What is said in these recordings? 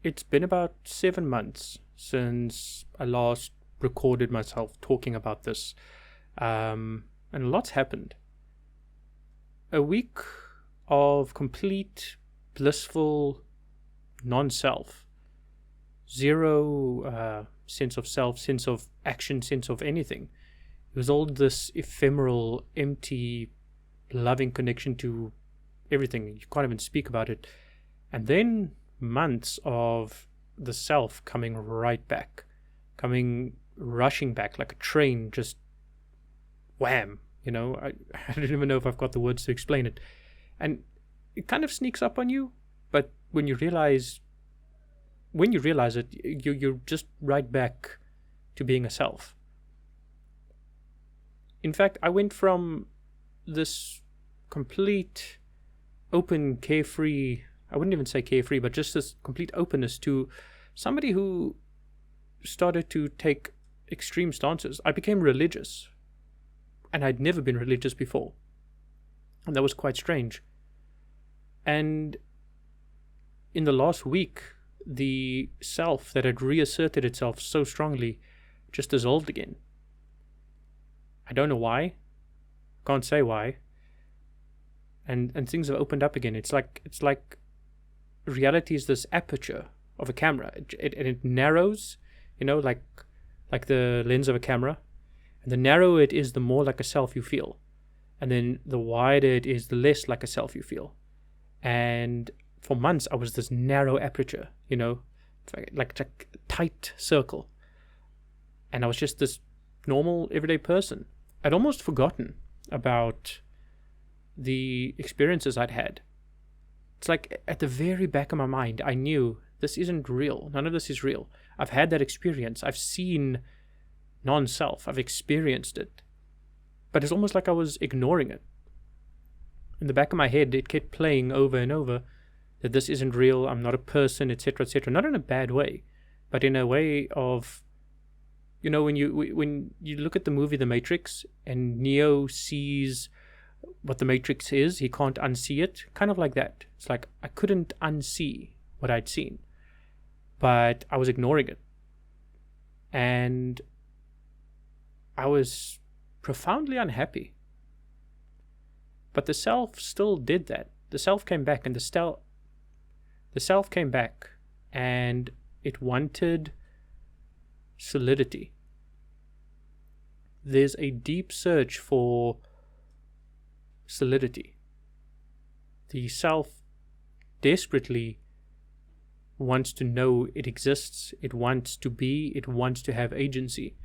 It's been about 7 months since I last recorded myself talking about this, and a lot's happened. A week of complete blissful non-self, zero sense of self, sense of action, sense of anything. It was all this ephemeral, empty, loving connection to everything. You can't even speak about it. And then months of the self coming right back, coming rushing back like a train, just wham. I don't even know if I've got the words to explain it. And it kind of sneaks up on you, but when you realize it, you're just right back to being a self. In fact, I went from this complete open, carefree, I wouldn't even say carefree, but just this complete openness to somebody who started to take extreme stances. I became religious, and I'd never been religious before, and that was quite strange. And in the last week, the self that had reasserted itself so strongly just dissolved again. I don't know why, can't say why, and things have opened up again. It's like reality is this aperture of a camera. It narrows, like the lens of a camera. And the narrower it is, the more like a self you feel. And then the wider it is, the less like a self you feel. And for months, I was this narrow aperture, like a tight circle. And I was just this normal, everyday person. I'd almost forgotten about the experiences I'd had. It's like at the very back of my mind, I knew this isn't real. None of this is real. I've had that experience. I've seen non-self. I've experienced it. But it's almost like I was ignoring it. In the back of my head, it kept playing over and over that this isn't real, I'm not a person, etc., etc. Not in a bad way, but in a way of, when you look at the movie The Matrix and Neo sees what the Matrix is, he can't unsee it, kind of like that. It's like I couldn't unsee what I'd seen, but I was ignoring it. And I was profoundly unhappy. But the self still did that. The self came back, and the self came back, and it wanted solidity. There's a deep search for solidity. The self desperately wants to know it exists, it wants to be, it wants to have agency.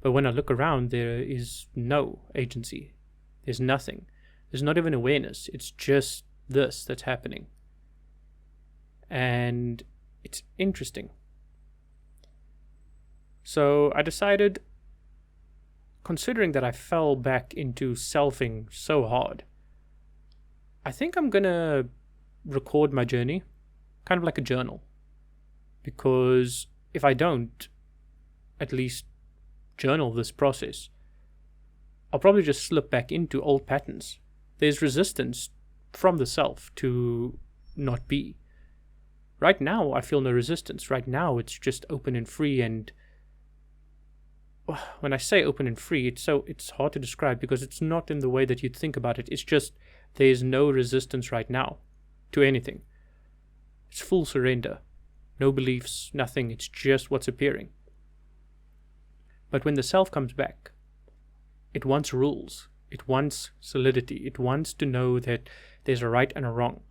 But when I look around, there is no agency. There's nothing. There's not even awareness. It's just this that's happening. And it's interesting. So I decided, considering that I fell back into selfing so hard, I think I'm going to record my journey, kind of like a journal. Because if I don't, at least journal this process, I'll probably just slip back into old patterns. There's resistance from the self to not be. Right now, I feel no resistance. Right now, it's just open and free. And when I say open and free, it's hard to describe because it's not in the way that you'd think about it. It's just there's no resistance right now to anything. It's full surrender. No beliefs, nothing. It's just what's appearing. But when the self comes back, it wants rules. It wants solidity. It wants to know that there's a right and a wrong.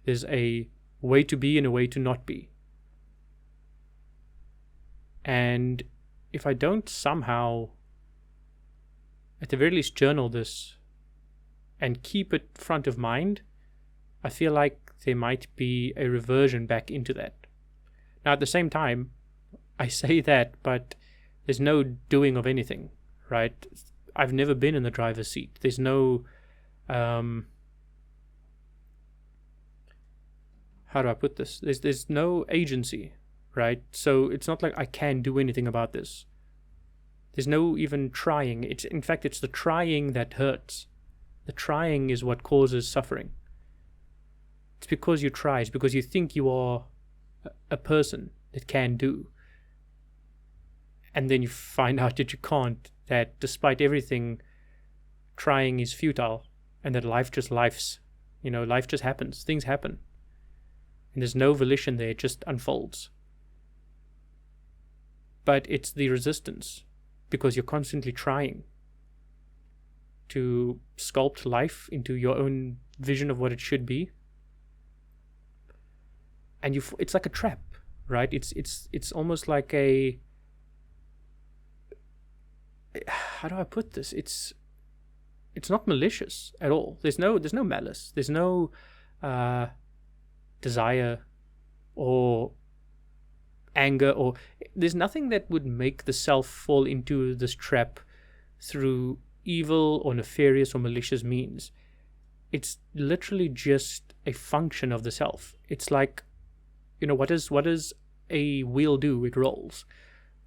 There's a way to be and a way to not be. And if I don't somehow, at the very least, journal this and keep it front of mind, I feel like there might be a reversion back into that. Now, at the same time, I say that, but there's no doing of anything, right? I've never been in the driver's seat. There's no, how do I put this? There's no agency, right? So it's not like I can do anything about this. There's no even trying. In fact, it's the trying that hurts. The trying is what causes suffering. It's because you try. It's because you think you are a person that can do. And then you find out that you can't, that despite everything, trying is futile, and that life just lives. Life just happens. Things happen. And there's no volition there, it just unfolds. But it's the resistance, because you're constantly trying to sculpt life into your own vision of what it should be. And it's like a trap, right? It's almost like a, how do I put this? It's not malicious at all. There's no malice. There's no desire or anger, or there's nothing that would make the self fall into this trap through evil or nefarious or malicious means. It's literally just a function of the self. It's like, what does a wheel do? It rolls.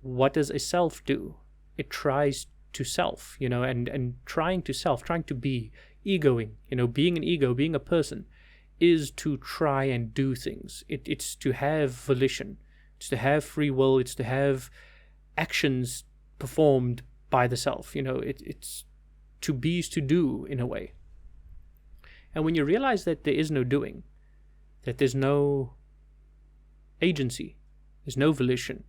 What does a self do? It tries to self, and trying to be, egoing, being an ego, being a person, is to try and do things. It's to have volition. It's to have free will. It's to have actions performed by the self. It's to be is to do, in a way. And when you realize that there is no doing, that there's no agency, there's no volition,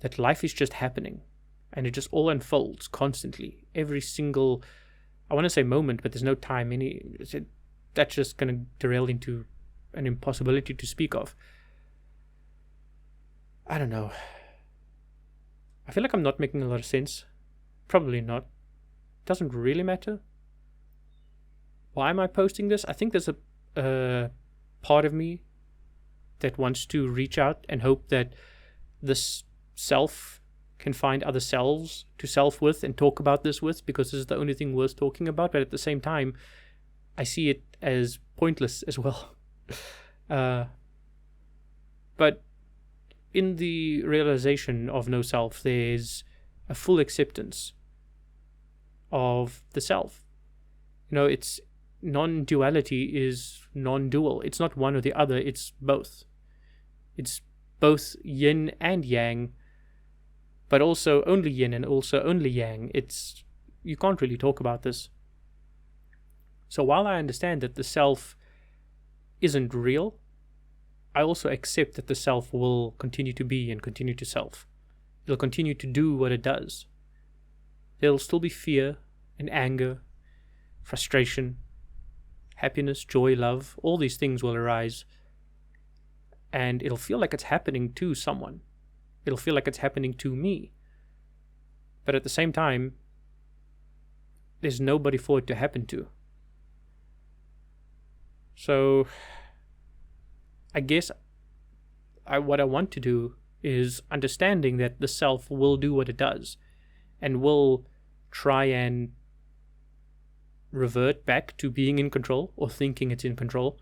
that life is just happening, and it just all unfolds constantly, every single, I want to say moment, but there's no time. That's just going to derail into an impossibility to speak of. I don't know. I feel like I'm not making a lot of sense. Probably not. Doesn't really matter. Why am I posting this? I think there's a part of me that wants to reach out and hope that this self can find other selves to self with and talk about this with, because this is the only thing worth talking about. But at the same time, I see it as pointless as well. But in the realization of no self, there's a full acceptance of the self. It's non-duality is non-dual. It's not one or the other, it's both. It's both yin and yang, but also only yin and also only yang. You can't really talk about this. So while I understand that the self isn't real, I also accept that the self will continue to be and continue to self. It'll continue to do what it does. There'll still be fear and anger, frustration, happiness, joy, love. All these things will arise. And it'll feel like it's happening to someone. It'll feel like it's happening to me. But at the same time, there's nobody for it to happen to. So I guess what I want to do is understanding that the self will do what it does and will try and revert back to being in control or thinking it's in control.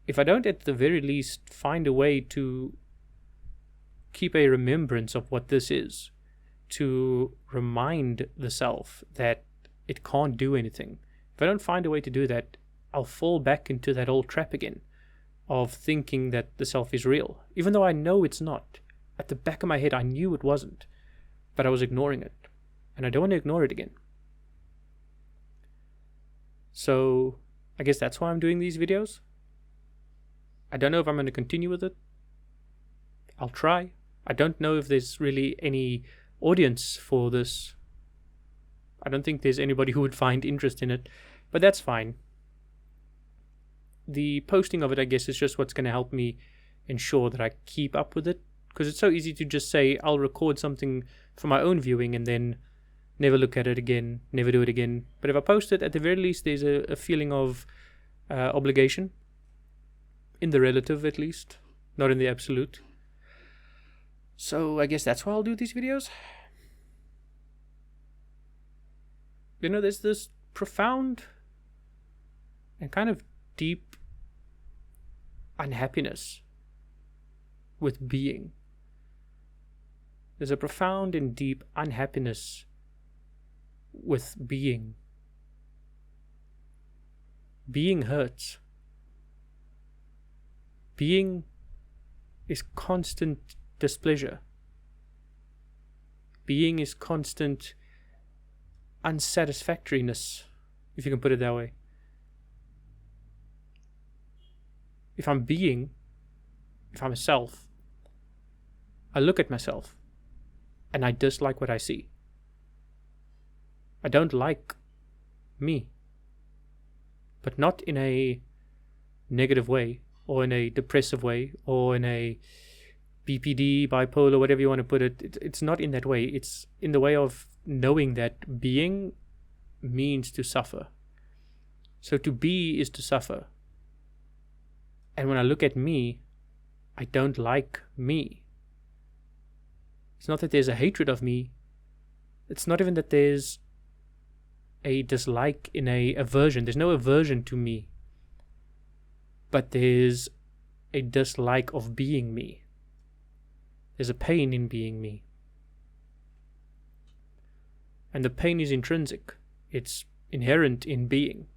If I don't at the very least find a way to keep a remembrance of what this is, to remind the self that it can't do anything, if I don't find a way to do that, I'll fall back into that old trap again of thinking that the self is real, even though I know it's not. At the back of my head, I knew it wasn't, but I was ignoring it, and I don't want to ignore it again. So I guess that's why I'm doing these videos. I don't know if I'm going to continue with it. I'll try. I don't know if there's really any audience for this. I don't think there's anybody who would find interest in it, but that's fine. The posting of it, I guess, is just what's going to help me ensure that I keep up with it, because it's so easy to just say I'll record something for my own viewing and then never look at it again, never do it again. But if I post it, at the very least, there's a feeling of obligation, in the relative at least, not in the absolute. So I guess that's why I'll do these videos. There's this profound and kind of deep unhappiness with being. There's a profound and deep unhappiness with being. Being hurts. Being is constant displeasure. Being is constant unsatisfactoriness, if you can put it that way. If I'm being, if I'm a self, I look at myself and I dislike what I see. I don't like me, but not in a negative way, or in a depressive way, or in a BPD, bipolar, whatever you want to put it. It's not in that way. It's in the way of knowing that being means to suffer. So to be is to suffer. And when I look at me, I don't like me. It's not that there's a hatred of me. It's not even that there's a dislike in a aversion. There's no aversion to me. But there's a dislike of being me. There's a pain in being me. And the pain is intrinsic. It's inherent in being.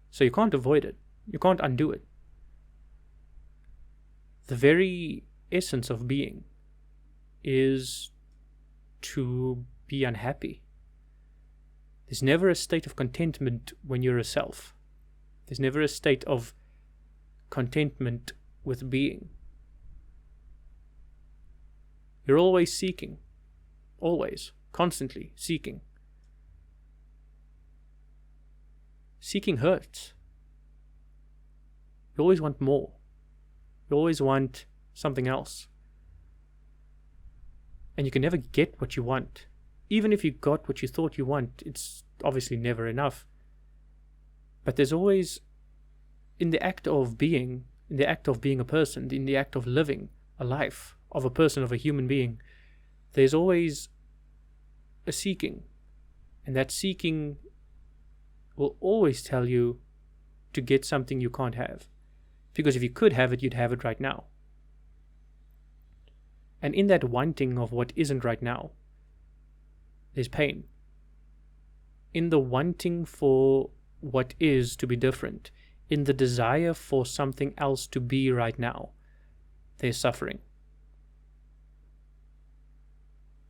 So you can't avoid it. You can't undo it. The very essence of being is to be unhappy. There's never a state of contentment when you're a self. There's never a state of contentment with being. You're always seeking. Always. Constantly seeking. Seeking hurts. You always want more. You always want something else. And you can never get what you want. Even if you got what you thought you want, it's obviously never enough. But there's always, in the act of being a person, in the act of living a life of a person, of a human being, there's always a seeking. And that seeking will always tell you to get something you can't have. Because if you could have it, you'd have it right now. And in that wanting of what isn't right now, there's pain. In the wanting for what is to be different, in the desire for something else to be right now, there's suffering.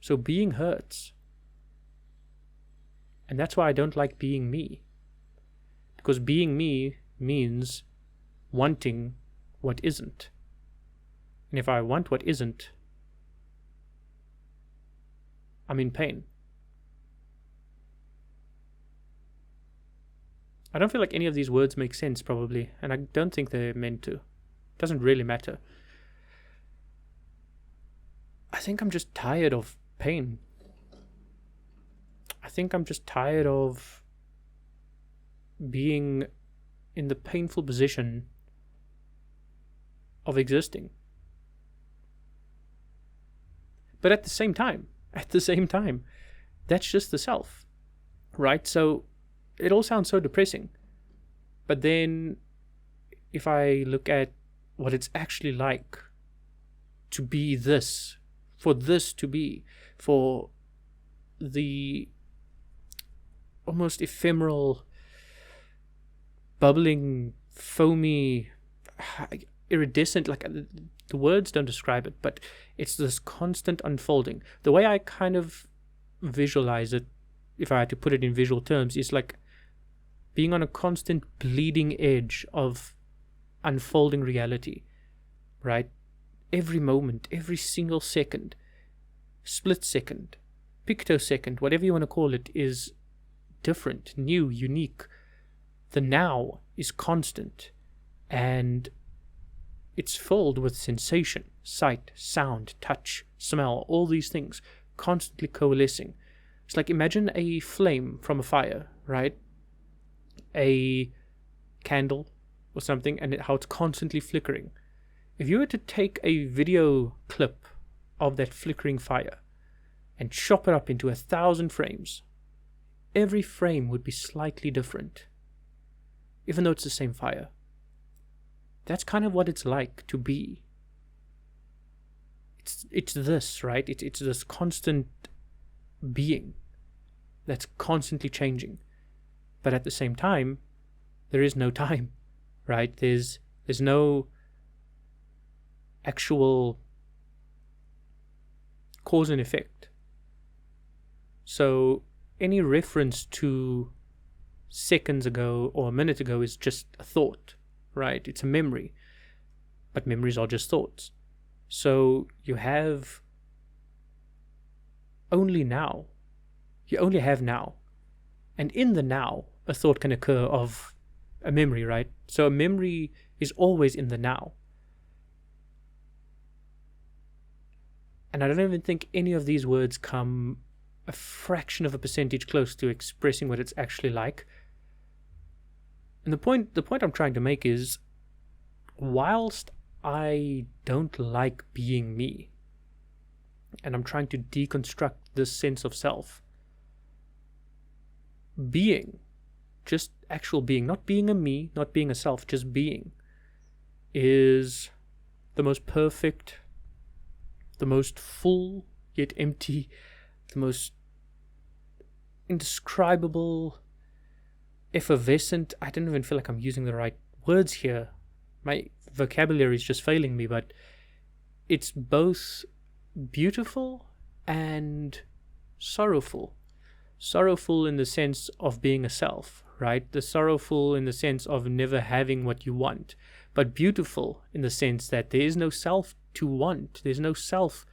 So being hurts. And that's why I don't like being me. Because being me means wanting what isn't. And if I want what isn't, I'm in pain. I don't feel like any of these words make sense, probably, and I don't think they're meant to. It doesn't really matter. I think I'm just tired of pain. I think I'm just tired of being in the painful position of existing. But at the same time, that's just the self, right? So it all sounds so depressing. But then if I look at what it's actually like to be this, for this to be, for the almost ephemeral, bubbling, foamy, iridescent, like the words don't describe it, but it's this constant unfolding. The way I kind of visualize it, if I had to put it in visual terms, is like being on a constant bleeding edge of unfolding reality, right? Every moment, every single second, split second, pictosecond, whatever you want to call it, is different, new, unique. The now is constant, and it's filled with sensation, sight, sound, touch, smell, all these things constantly coalescing. It's like, imagine a flame from a fire, right? A candle or something, and how it's constantly flickering. If you were to take a video clip of that flickering fire and chop it up into 1,000 frames, every frame would be slightly different, even though it's the same fire. That's kind of what it's like to be. It's this, right? It's this constant being that's constantly changing. But at the same time, there is no time, right? There's no actual cause and effect. So any reference to seconds ago or a minute ago is just a thought, right? It's a memory, but memories are just thoughts. So you have only now. You only have now. And in the now, a thought can occur of a memory, right? So a memory is always in the now. And I don't even think any of these words come a fraction of a percentage close to expressing what it's actually like. And the point I'm trying to make is, whilst I don't like being me, and I'm trying to deconstruct this sense of self, being, just actual being, not being a me, not being a self, just being, is the most perfect, the most full yet empty, the most indescribable, effervescent. I don't even feel like I'm using the right words here. My vocabulary is just failing me, but it's both beautiful and sorrowful. Sorrowful in the sense of being a self, right? The sorrowful in the sense of never having what you want, but beautiful in the sense that there is no self to want. There's no self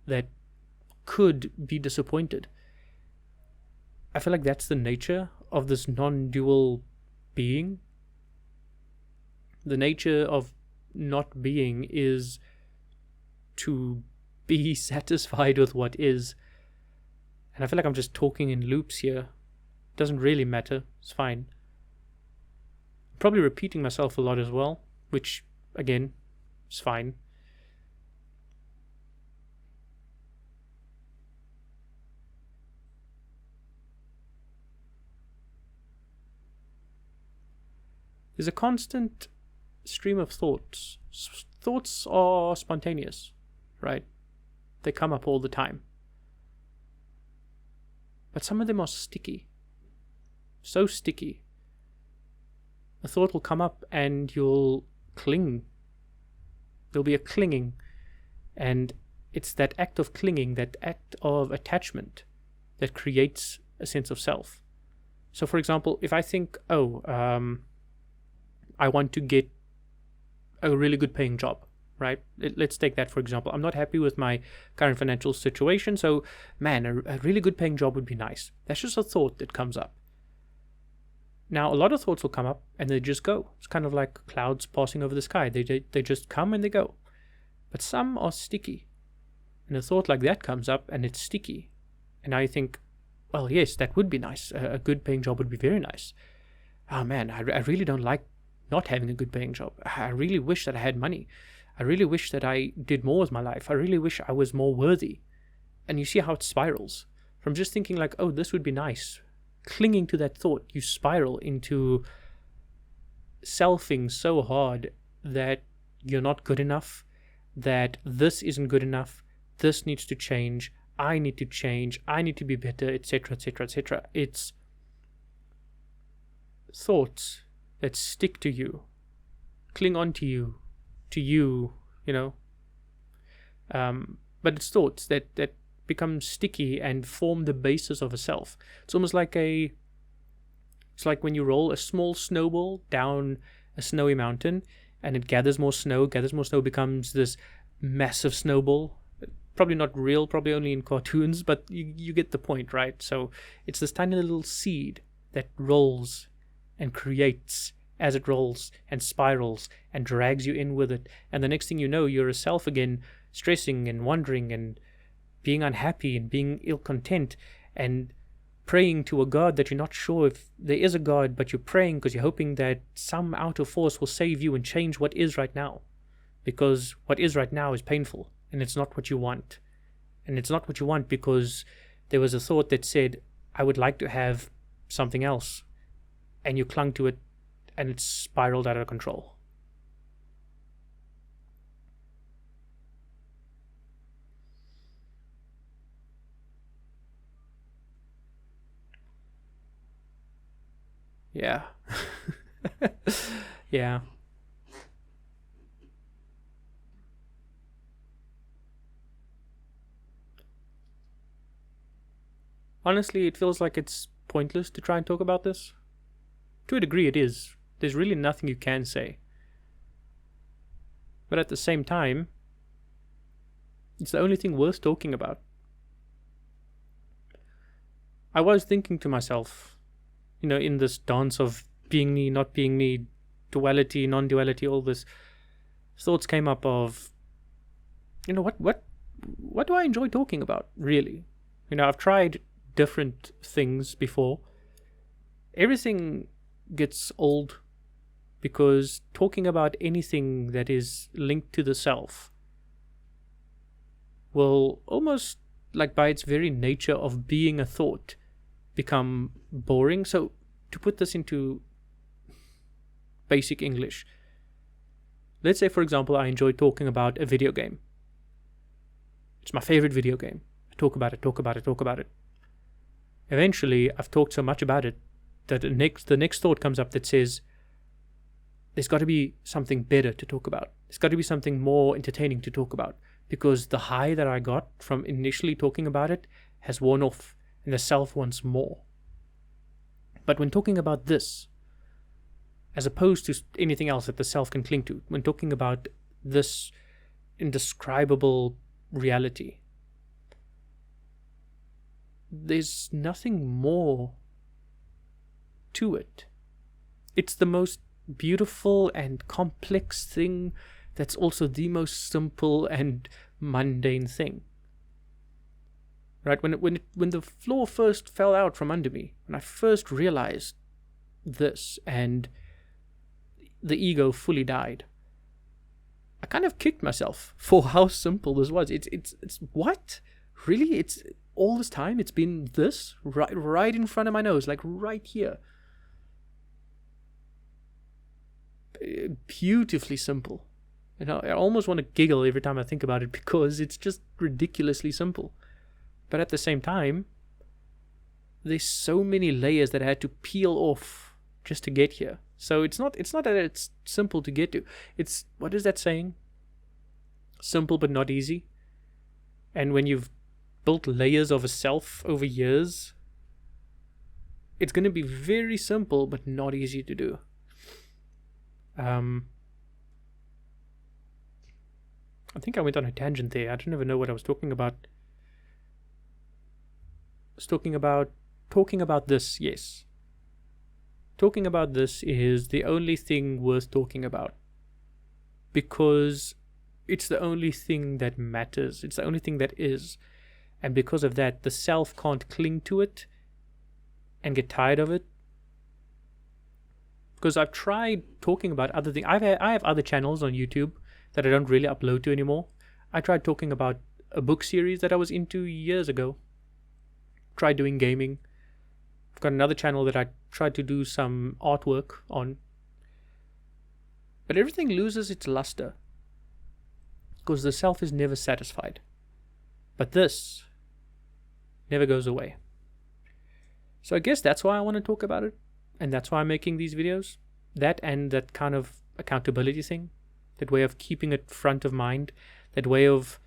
that could be disappointed. I feel like that's the nature of this non-dual being. The nature of not being is to be satisfied with what is. And I feel like I'm just talking in loops here. Doesn't really matter. It's fine. I'm probably repeating myself a lot as well, which, again, is fine. There's a constant stream of thoughts. Thoughts are spontaneous, right? They come up all the time. But some of them are sticky. So sticky. A thought will come up and you'll cling. There'll be a clinging. And it's that act of clinging, that act of attachment, that creates a sense of self. So for example, if I think, I want to get a really good paying job, right? Let's take that for example. I'm not happy with my current financial situation, so man, a really good paying job would be nice. That's just a thought that comes up. Now, a lot of thoughts will come up and they just go. It's kind of like clouds passing over the sky. They just come and they go. But some are sticky. And a thought like that comes up and it's sticky. And now you think, well, yes, that would be nice. A good paying job would be very nice. Oh man, I really don't like not having a good paying job. I really wish that I had money. I really wish that I did more with my life. I really wish I was more worthy. And you see how it spirals. From just thinking like, oh, this would be nice, clinging to that thought, you spiral into selfing so hard that you're not good enough, that this isn't good enough, this needs to change, I need to change, I need to be better, etc., etc., etc. It's thoughts that stick to you, cling on to you, you know. But it's thoughts that become sticky and form the basis of a self. It's almost like it's like when you roll a small snowball down a snowy mountain and it gathers more snow, becomes this massive snowball. Probably not real, probably only in cartoons, but you get the point, right? So it's this tiny little seed that rolls and creates as it rolls and spirals and drags you in with it. And the next thing you know, you're a self again, stressing and wondering and being unhappy and being ill-content and praying to a God that you're not sure if there is a God, but you're praying because you're hoping that some outer force will save you and change what is right now. Because what is right now is painful and it's not what you want. And it's not what you want because there was a thought that said, I would like to have something else. And you clung to it and it spiraled out of control. Yeah. Yeah. Honestly, it feels like it's pointless to try and talk about this. To a degree, it is. There's really nothing you can say. But at the same time, it's the only thing worth talking about. I was thinking to myself, in this dance of being me, not being me, duality, non-duality, all this, thoughts came up of, what do I enjoy talking about, really? I've tried different things before. Everything gets old because talking about anything that is linked to the self will almost, like by its very nature of being a thought, become boring. So to put this into basic English, let's say, for example, I enjoy talking about a video game. It's my favorite video game. I talk about it. Eventually, I've talked so much about it that the next thought comes up that says, there's got to be something better to talk about. There's got to be something more entertaining to talk about, because the high that I got from initially talking about it has worn off, and the self wants more. But when talking about this, as opposed to anything else that the self can cling to, when talking about this indescribable reality, there's nothing more to it. It's the most beautiful and complex thing that's also the most simple and mundane thing. Right? When the floor first fell out from under me, when I first realized this and the ego fully died, I kind of kicked myself for how simple this was. It's what? Really? It's all this time it's been this right in front of my nose, like right here. Beautifully simple. I almost want to giggle every time I think about it because it's just ridiculously simple. But at the same time, there's so many layers that I had to peel off just to get here. So it's not that it's simple to get to. It's, what is that saying? Simple but not easy. And when you've built layers of a self over years, it's going to be very simple but not easy to do. I think I went on a tangent there. I don't even know what I was talking about. I was talking about this, yes. Talking about this is the only thing worth talking about, because it's the only thing that matters. It's the only thing that is. And because of that, the self can't cling to it and get tired of it. Because I've tried talking about other things. I have other channels on YouTube that I don't really upload to anymore. I tried talking about a book series that I was into years ago. Tried doing gaming. I've got another channel that I tried to do some artwork on. But everything loses its luster, because the self is never satisfied. But this never goes away. So I guess that's why I want to talk about it. And that's why I'm making these videos. That and that kind of accountability thing. That way of keeping it front of mind. That way of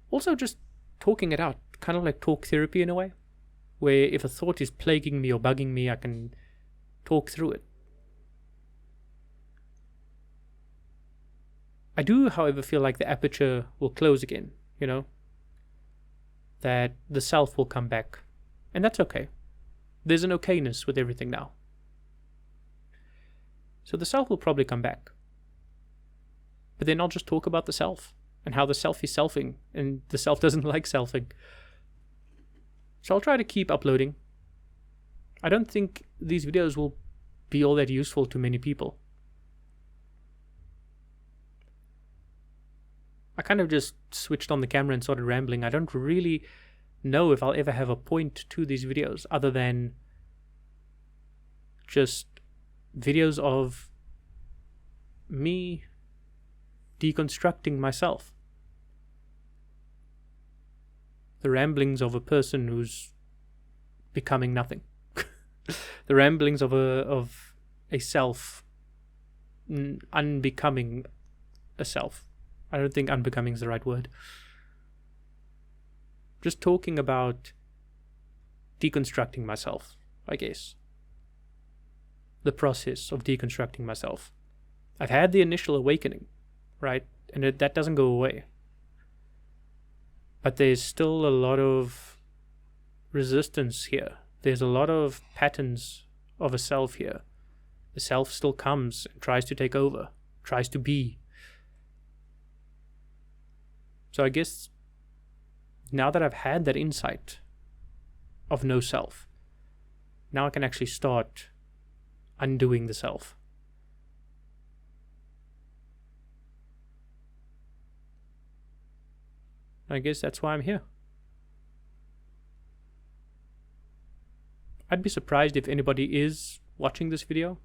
also just talking it out. Kind of like talk therapy in a way. Where if a thought is plaguing me or bugging me, I can talk through it. I do, however, feel like the aperture will close again, that the self will come back. And that's okay. There's an okayness with everything now. So the self will probably come back. But then I'll just talk about the self and how the self is selfing and the self doesn't like selfing. So I'll try to keep uploading. I don't think these videos will be all that useful to many people. I kind of just switched on the camera and started rambling. I don't really know if I'll ever have a point to these videos other than just videos of me deconstructing myself. The ramblings of a person who's becoming nothing. The ramblings of a self unbecoming a self. I don't think unbecoming is the right word. Just talking about deconstructing myself, I guess. The process of deconstructing myself. I've had the initial awakening, right? And that doesn't go away. But there's still a lot of resistance here. There's a lot of patterns of a self here. The self still comes and tries to take over, tries to be. So I guess now that I've had that insight of no self, now I can actually start undoing the self. I guess that's why I'm here. I'd be surprised if anybody is watching this video.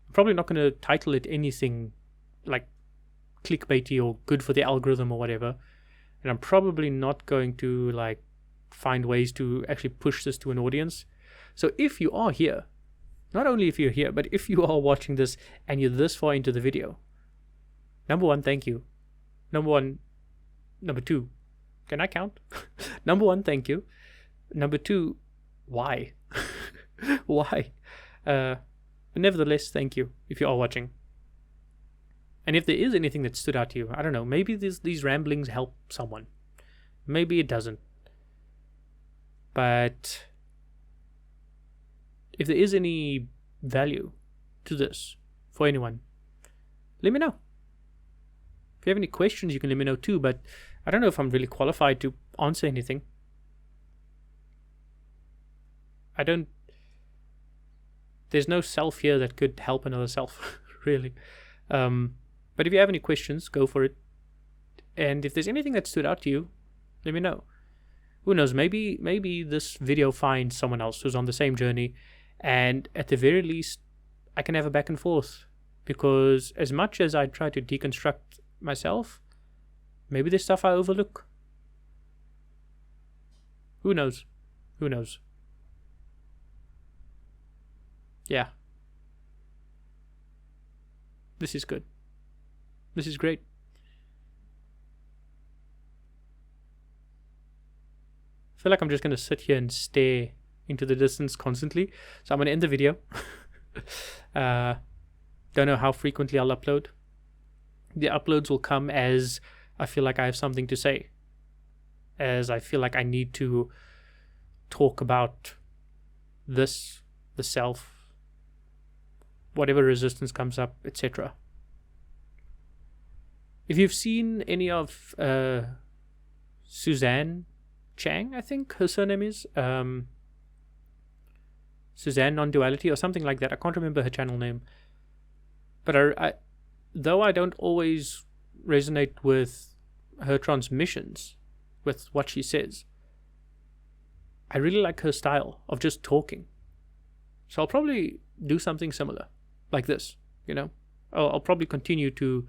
I'm probably not going to title it anything like clickbaity or good for the algorithm or whatever. And I'm probably not going to like find ways to actually push this to an audience. So if you are here, not only if you're here, but if you are watching this and you're this far into the video, number one, thank you. Number two, can I count? Number one, thank you. Number two, why? Why? But nevertheless, thank you if you are watching. And if there is anything that stood out to you, I don't know, maybe these ramblings help someone. Maybe it doesn't. But if there is any value to this for anyone, let me know. If you have any questions, you can let me know too, but I don't know if I'm really qualified to answer anything. There's no self here that could help another self, really. But if you have any questions, go for it. And if there's anything that stood out to you, let me know. Who knows, maybe this video finds someone else who's on the same journey, and at the very least, I can have a back and forth. Because as much as I try to deconstruct myself, maybe there's stuff I overlook. Who knows? Who knows? Yeah. This is good. This is great. I feel like I'm just going to sit here and stare into the distance constantly. So I'm going to end the video. Don't know how frequently I'll upload. The uploads will come as I feel like I have something to say. As I feel like I need to talk about this, the self, whatever resistance comes up, etc. If you've seen any of Suzanne Chang, I think her surname is, Suzanne Nonduality or something like that. I can't remember her channel name. But though I don't always resonate with her transmissions, with what she says, I really like her style of just talking. So I'll probably do something similar, like this, you know? I'll probably continue to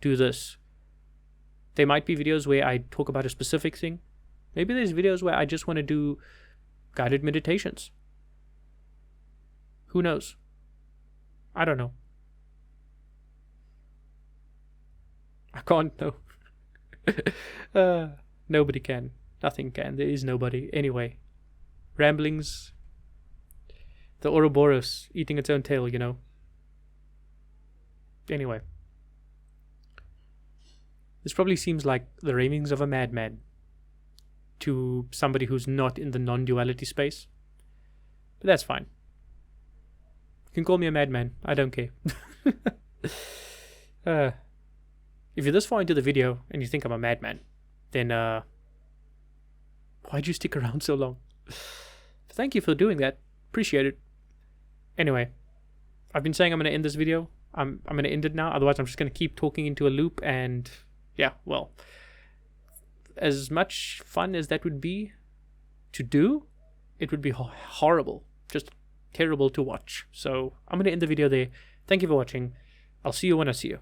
do this. There might be videos where I talk about a specific thing. Maybe there's videos where I just want to do guided meditations. Who knows? I don't know. I can't know. Nobody can. Nothing can. There is nobody. Anyway. Ramblings. The Ouroboros eating its own tail, you know. Anyway. This probably seems like the ravings of a madman to somebody who's not in the non-duality space. But that's fine. You can call me a madman. I don't care. If you're this far into the video and you think I'm a madman, then why'd you stick around so long? Thank you for doing that. Appreciate it. Anyway, I've been saying I'm going to end this video. I'm going to end it now. Otherwise, I'm just going to keep talking into a loop. And yeah, well, as much fun as that would be to do, it would be horrible. Just terrible to watch. So I'm going to end the video there. Thank you for watching. I'll see you when I see you.